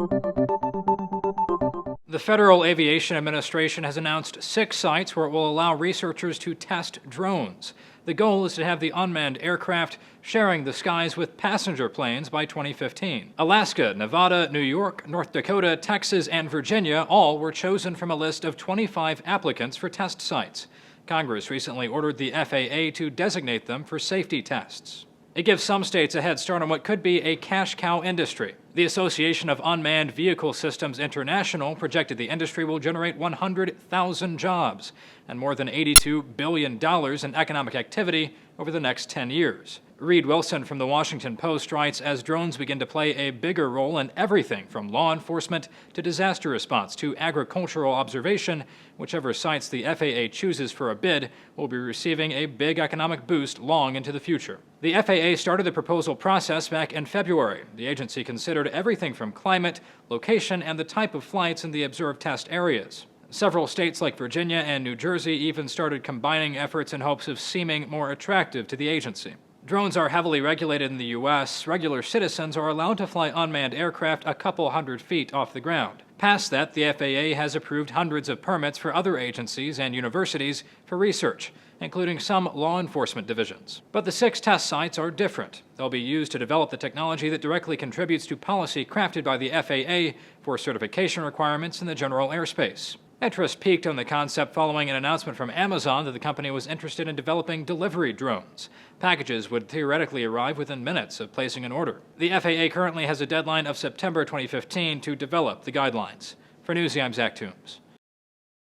The Federal Aviation Administration has announced 6 sites where it will allow researchers to test drones. The goal is to have the unmanned aircraft sharing the skies with passenger planes by 2015. Alaska, Nevada, New York, North Dakota, Texas, and Virginia all were chosen from a list of 25 applicants for test sites. Congress recently ordered the FAA to designate them for safety tests. It gives some states a head start on what could be a cash cow industry. The Association of Unmanned Vehicle Systems International projected the industry will generate 100,000 jobs and more than $82 billion in economic activity over the next 10 years. Reed Wilson from The Washington Post writes, as drones begin to play a bigger role in everything from law enforcement to disaster response to agricultural observation, whichever sites the FAA chooses for a bid will be receiving a big economic boost long into the future. The FAA started the proposal process back in February. The agency considered everything from climate, location, and the type of flights in the observed test areas. Several states like Virginia and New Jersey even started combining efforts in hopes of seeming more attractive to the agency. Drones are heavily regulated in the U.S. Regular citizens are allowed to fly unmanned aircraft a couple hundred feet off the ground. Past that, the FAA has approved hundreds of permits for other agencies and universities for research, including some law enforcement divisions. But the 6 test sites are different. They'll be used to develop the technology that directly contributes to policy crafted by the FAA for certification requirements in the general airspace. Interest peaked on the concept following an announcement from Amazon that the company was interested in developing delivery drones. Packages would theoretically arrive within minutes of placing an order. The FAA currently has a deadline of September 2015 to develop the guidelines. For Newsy, I'm Zach Toombs.